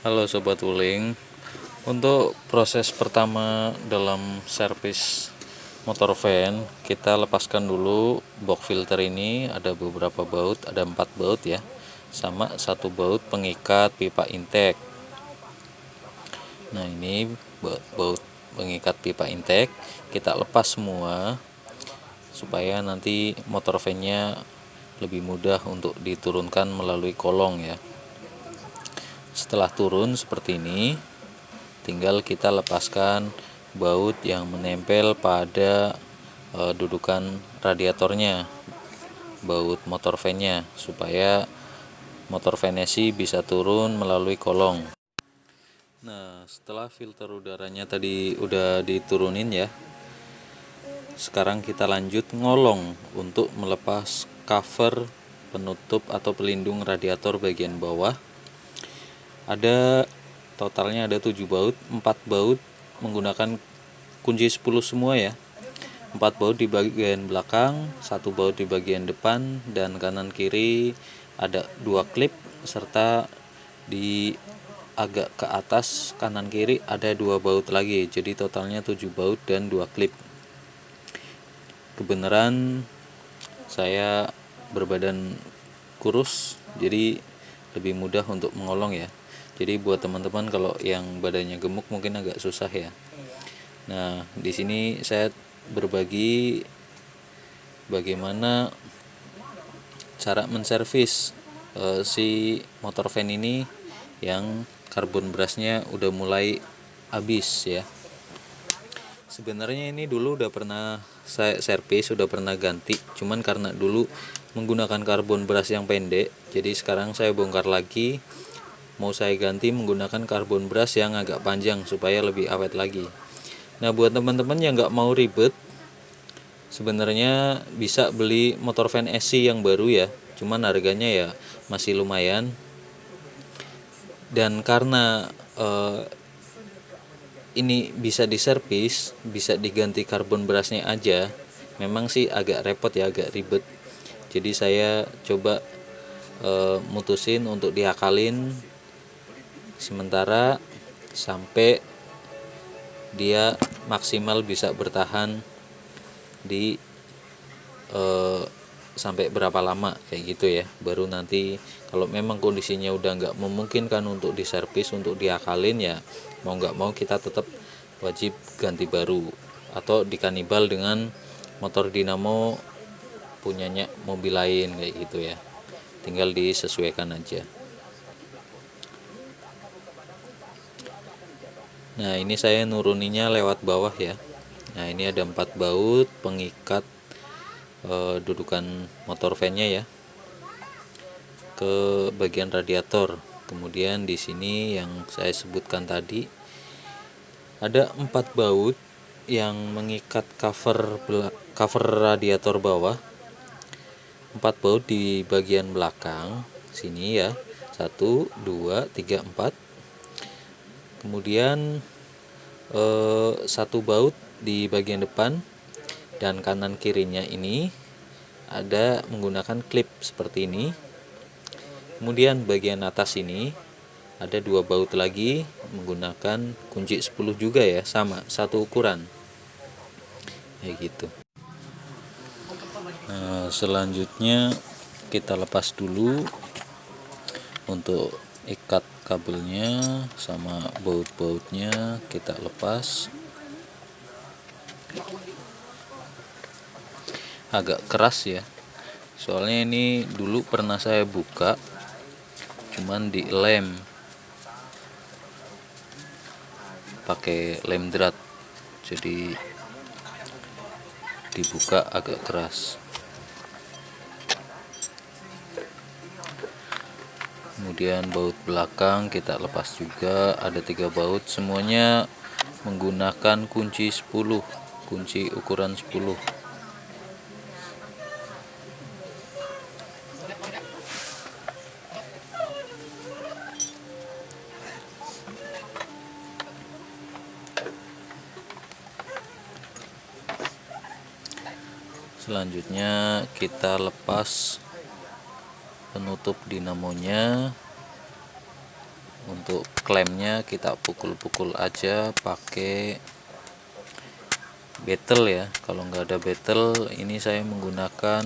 Halo Sobat Wuling, untuk proses pertama dalam servis motor van, kita lepaskan dulu box filter ini. Ada beberapa baut, ada 4 baut ya, sama satu baut pengikat pipa intake. Nah ini baut pengikat pipa intake kita lepas semua supaya nanti motor van-nya lebih mudah untuk diturunkan melalui kolong ya. Setelah turun seperti ini, tinggal kita lepaskan baut yang menempel pada dudukan radiatornya, baut motor van-nya, supaya motor van-nya sih bisa turun melalui kolong. Nah, setelah filter udaranya tadi udah diturunin ya, sekarang kita lanjut ngolong untuk melepas cover penutup atau pelindung radiator bagian bawah. Totalnya ada 7 baut, 4 baut menggunakan kunci 10 semua ya. 4 baut di bagian belakang, 1 baut di bagian depan, dan kanan kiri ada 2 klip, serta di agak ke atas kanan kiri ada 2 baut lagi. Jadi totalnya 7 baut dan 2 klip. Kebenaran saya berbadan kurus, jadi lebih mudah untuk mengolong ya. Jadi buat teman-teman kalau yang badannya gemuk mungkin agak susah ya. Nah, di sini saya berbagi bagaimana cara menservis si motor van ini yang karbon brasnya udah mulai habis ya. Sebenarnya ini dulu udah pernah saya servis, sudah pernah ganti, cuman karena dulu menggunakan karbon bras yang pendek, jadi sekarang saya bongkar lagi. Mau saya ganti menggunakan karbon bras yang agak panjang supaya lebih awet lagi. Nah, buat teman-teman yang nggak mau ribet, sebenarnya bisa beli motor van SC yang baru ya, cuman harganya ya masih lumayan. Dan karena ini bisa diservis, bisa diganti karbon brasnya aja, memang sih agak repot ya, agak ribet. Jadi saya coba mutusin untuk diakalin sementara sampai dia maksimal bisa bertahan di sampai berapa lama kayak gitu ya. Baru nanti kalau memang kondisinya udah nggak memungkinkan untuk diservis, untuk diakalin ya, mau nggak mau kita tetap wajib ganti baru atau dikanibal dengan motor dinamo punyanya mobil lain kayak gitu ya. Tinggal disesuaikan aja. Nah, ini saya nuruninya lewat bawah ya. Nah, ini ada 4 baut pengikat dudukan motor van-nya ya ke bagian radiator. Kemudian di sini yang saya sebutkan tadi ada 4 baut yang mengikat cover radiator bawah. 4 baut di bagian belakang sini ya. 1 2 3 4. Kemudian 1 baut di bagian depan, dan kanan kirinya ini ada menggunakan klip seperti ini. Kemudian bagian atas ini ada 2 baut lagi menggunakan kunci 10 juga ya, sama satu ukuran kayak gitu. Nah, selanjutnya kita lepas dulu untuk ikat kabelnya sama baut-bautnya, kita lepas. Agak keras ya, soalnya ini dulu pernah saya buka cuman di lem, pakai lem drat, jadi dibuka agak keras. Kemudian baut belakang kita lepas juga, ada 3 baut, semuanya menggunakan kunci 10, kunci ukuran 10. Selanjutnya kita lepas penutup dinamonya Untuk klemnya kita pukul-pukul aja pakai betel ya. Kalau nggak ada betel, ini saya menggunakan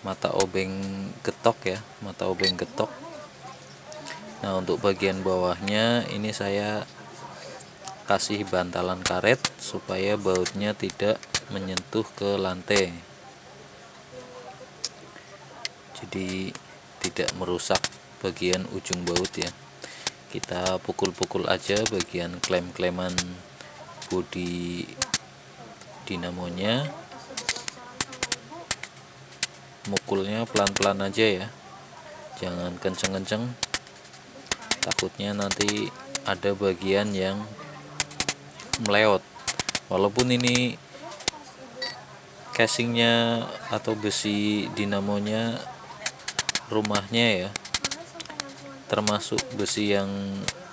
mata obeng getok ya, mata obeng getok. Nah, untuk bagian bawahnya ini saya kasih bantalan karet supaya bautnya tidak menyentuh ke lantai, jadi tidak merusak bagian ujung baut ya. Kita pukul-pukul aja bagian klem-kleman bodi dinamonya, mukulnya pelan-pelan aja ya, jangan kenceng-kenceng, takutnya nanti ada bagian yang meleot. Walaupun ini casingnya atau besi dinamonya rumahnya ya termasuk besi yang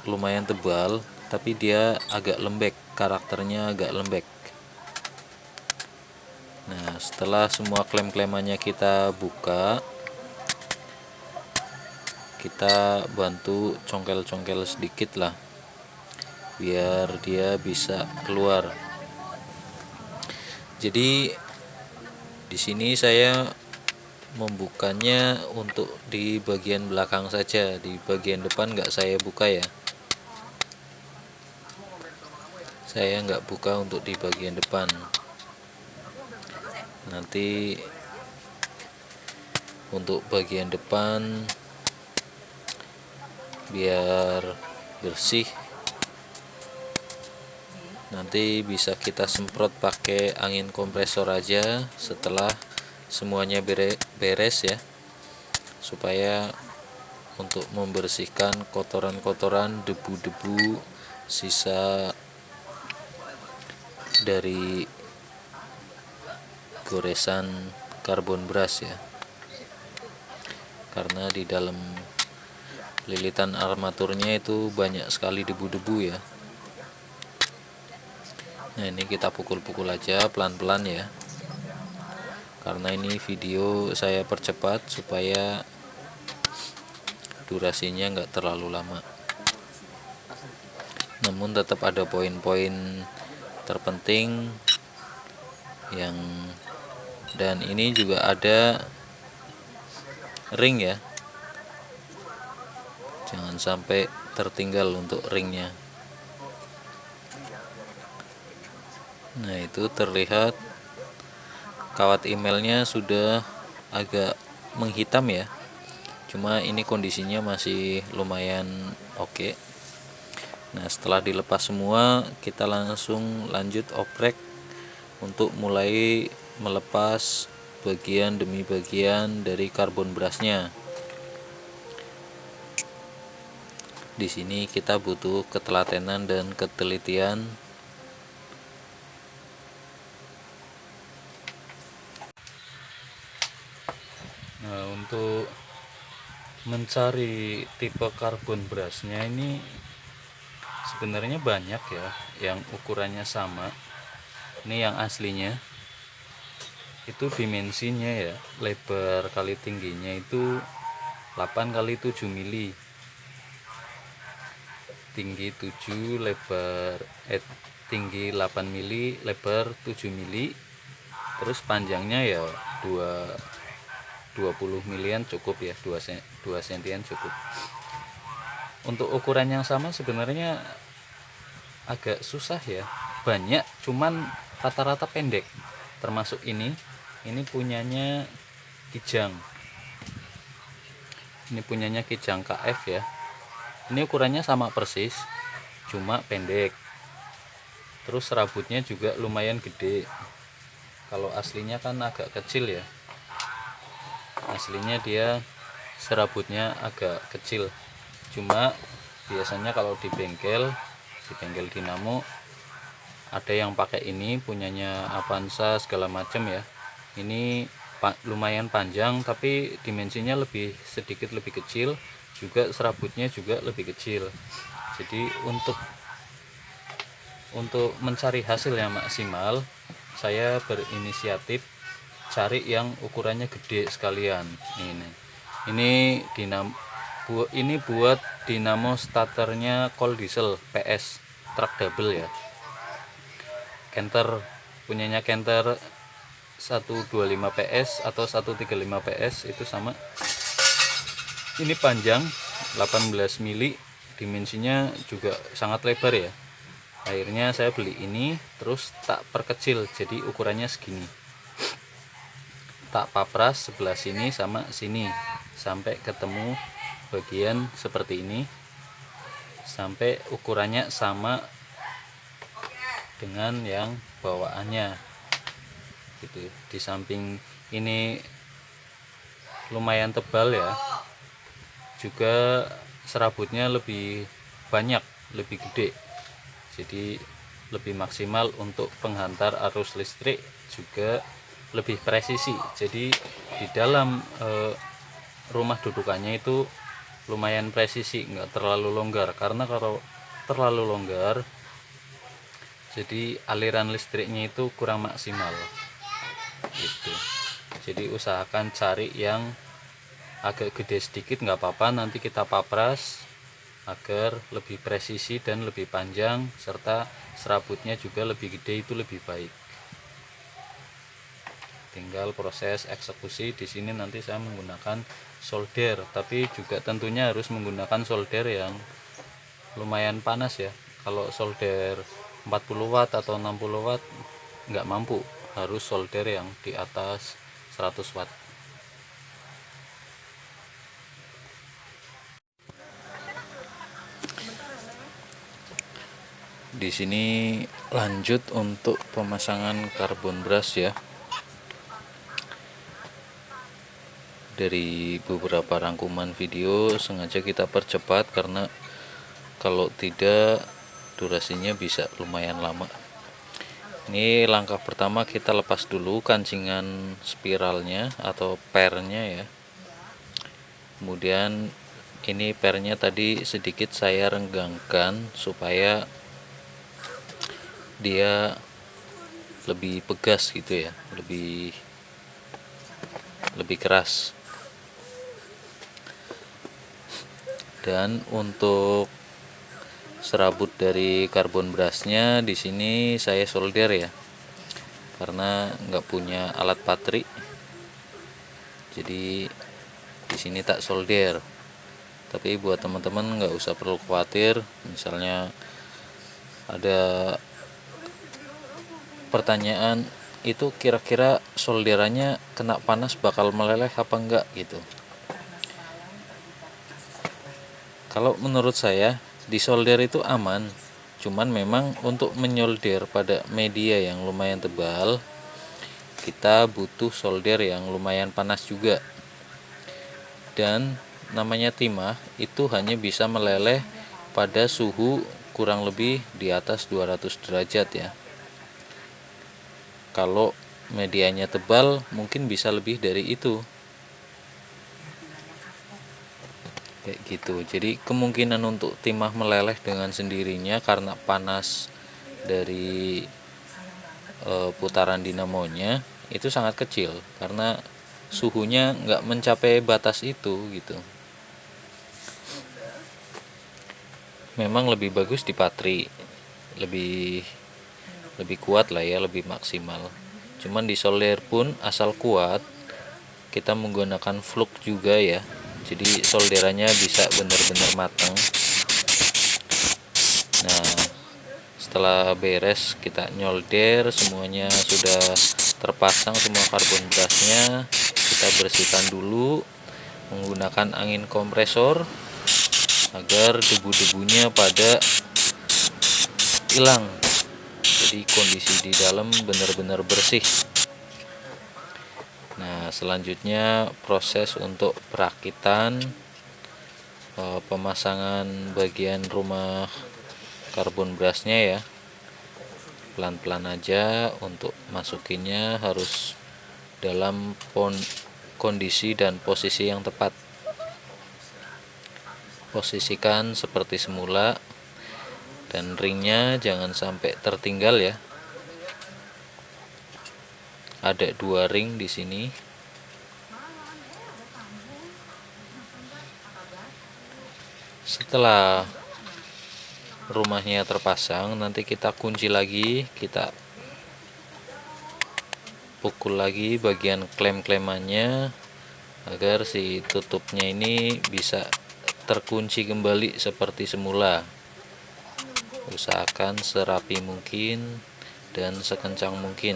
lumayan tebal, tapi dia agak lembek, karakternya agak lembek. Nah, setelah semua klem-klemannya kita buka, kita bantu congkel-congkel sedikit lah biar dia bisa keluar. Jadi di sini saya membukanya untuk di bagian belakang saja, di bagian depan nggak saya buka ya. Saya nggak buka untuk di bagian depan. Nanti untuk bagian depan biar bersih, nanti bisa kita semprot pakai angin kompresor aja setelah semuanya beres ya, supaya untuk membersihkan kotoran-kotoran, debu-debu, sisa dari goresan karbon brush ya, karena di dalam lilitan armaturnya itu banyak sekali debu-debu ya. Nah, ini kita pukul-pukul aja pelan-pelan ya, karena ini video saya percepat supaya durasinya nggak terlalu lama. Namun tetap ada poin-poin terpenting yang, dan ini juga ada ring ya, jangan sampai tertinggal untuk ringnya. Nah, itu terlihat kawat emailnya sudah agak menghitam ya, cuma ini kondisinya masih lumayan oke. Nah, setelah dilepas semua, kita langsung lanjut oprek untuk mulai melepas bagian demi bagian dari karbon brushnya. Di sini kita butuh ketelatenan dan ketelitian. Nah, untuk mencari tipe karbon brushnya ini sebenarnya banyak ya yang ukurannya sama. Ini yang aslinya itu dimensinya ya, lebar kali tingginya itu 8 kali 7 mili, tinggi 7, tinggi 8 mili, lebar 7 mili, terus panjangnya ya 20 milian cukup ya, 2 sentian cukup. Untuk ukuran yang sama sebenarnya agak susah ya, banyak, cuman rata-rata pendek, termasuk ini punyanya Kijang, ini punyanya Kijang KF ya. Ini ukurannya sama persis, cuma pendek, terus serabutnya juga lumayan gede. Kalau aslinya kan agak kecil ya, aslinya dia serabutnya agak kecil, cuma biasanya kalau di bengkel dinamo ada yang pakai ini, punyanya Avanza segala macam ya. Ini lumayan panjang tapi dimensinya sedikit lebih kecil, juga serabutnya juga lebih kecil. Jadi untuk mencari hasil yang maksimal, saya berinisiatif cari yang ukurannya gede sekalian. Ini buat dinamo starternya Cold Diesel PS truk double ya. Kenter punyanya Kenter 125 PS atau 135 PS itu sama. Ini panjang 18 mili, dimensinya juga sangat lebar ya. Akhirnya saya beli ini, terus tak perkecil jadi ukurannya segini. Tak papras sebelah sini sama sini sampai ketemu bagian seperti ini, sampai ukurannya sama dengan yang bawaannya gitu. Di samping ini lumayan tebal ya, juga serabutnya lebih banyak, lebih gede, jadi lebih maksimal untuk penghantar arus listrik, juga lebih presisi. Jadi di dalam rumah dudukannya itu lumayan presisi, nggak terlalu longgar, karena kalau terlalu longgar jadi aliran listriknya itu kurang maksimal gitu. Jadi usahakan cari yang agak gede sedikit, nggak apa-apa, nanti kita papras agar lebih presisi dan lebih panjang, serta serabutnya juga lebih gede, itu lebih baik. Tinggal proses eksekusi. Di sini nanti saya menggunakan solder, tapi juga tentunya harus menggunakan solder yang lumayan panas ya. Kalau solder 40 watt atau 60 watt nggak mampu, harus solder yang di atas 100 watt. Di sini lanjut untuk pemasangan karbon brush ya. Dari beberapa rangkuman video sengaja kita percepat, karena kalau tidak durasinya bisa lumayan lama. Ini langkah pertama, kita lepas dulu kancingan spiralnya atau pernya ya. Kemudian ini pernya tadi sedikit saya renggangkan supaya dia lebih pegas gitu ya, lebih keras. Dan untuk serabut dari karbon brushnya di sini saya solder ya, karena nggak punya alat patri, jadi di sini tak solder. Tapi buat teman-teman nggak usah perlu khawatir, misalnya ada pertanyaan itu kira-kira solderannya kena panas bakal meleleh apa enggak gitu. Kalau menurut saya di solder itu aman, cuman memang untuk menyolder pada media yang lumayan tebal kita butuh solder yang lumayan panas juga. Dan namanya timah itu hanya bisa meleleh pada suhu kurang lebih di atas 200 derajat ya. Kalau medianya tebal mungkin bisa lebih dari itu, kayak gitu. Jadi kemungkinan untuk timah meleleh dengan sendirinya karena panas dari putaran dinamonya itu sangat kecil, karena suhunya nggak mencapai batas itu gitu. Memang lebih bagus di patri, lebih kuat lah ya, lebih maksimal. Cuman di solder pun asal kuat kita menggunakan flux juga ya, jadi solderannya bisa benar-benar matang. Nah, setelah beres kita nyolder, semuanya sudah terpasang semua karbon brushnya, kita bersihkan dulu menggunakan angin kompresor agar debu-debunya pada hilang, jadi kondisi di dalam benar-benar bersih. Nah, selanjutnya proses untuk perakitan pemasangan bagian rumah karbon brushnya ya. Pelan-pelan aja, untuk masukinnya harus dalam kondisi dan posisi yang tepat. Posisikan seperti semula, dan ringnya jangan sampai tertinggal ya. Ada 2 ring di sini. Setelah rumahnya terpasang, nanti kita kunci lagi, kita pukul lagi bagian klem-klemannya agar si tutupnya ini bisa terkunci kembali seperti semula. Usahakan serapi mungkin dan sekencang mungkin.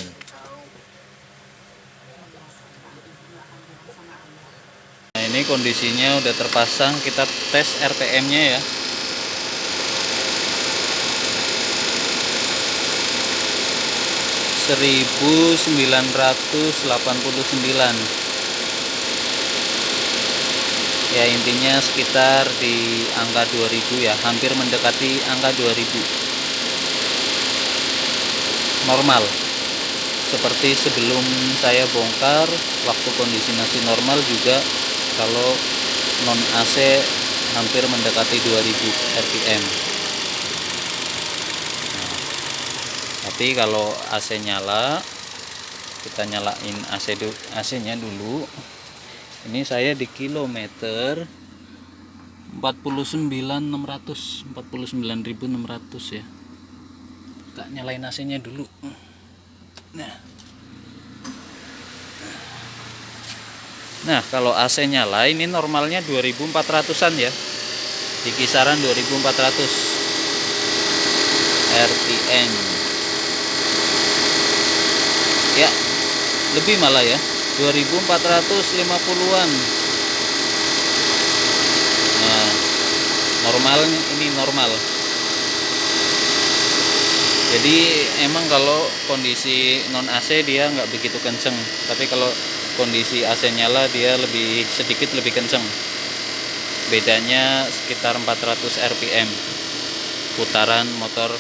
Nah, ini kondisinya udah terpasang, kita tes RPM-nya ya. 1989 ya, intinya sekitar di angka 2000 ya, hampir mendekati angka 2000 normal seperti sebelum saya bongkar. Waktu kondisi masih normal juga, kalau non AC hampir mendekati 2000 rpm. Tapi kalau AC nyala, kita nyalain AC-nya dulu. Ini saya di kilometer 49.600 ya. Kita nyalain AC-nya dulu. Nah, kalau AC nyala ini normalnya 2400-an ya. Di kisaran 2400 rpm. Ya, lebih malah ya, 2450-an. Nah, normal ini normal. Jadi emang kalau kondisi non AC dia nggak begitu kenceng, tapi kalau kondisi AC nyala dia sedikit lebih kenceng. Bedanya sekitar 400 rpm putaran motor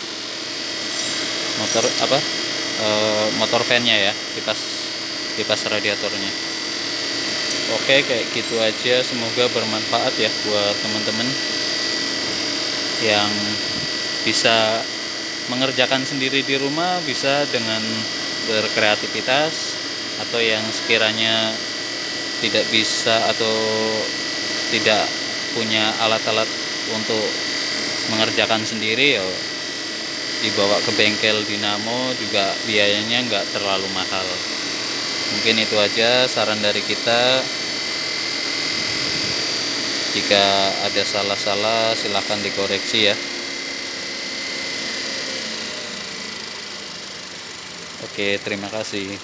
motor fan-nya ya, kipas radiatornya. Oke, kayak gitu aja, semoga bermanfaat ya buat teman-teman yang bisa mengerjakan sendiri di rumah, bisa dengan berkreativitas, atau yang sekiranya tidak bisa atau tidak punya alat-alat untuk mengerjakan sendiri ya, dibawa ke bengkel dinamo juga, biayanya nggak terlalu mahal. Mungkin itu aja saran dari kita. Jika ada salah-salah silahkan dikoreksi ya. Oke, terima kasih.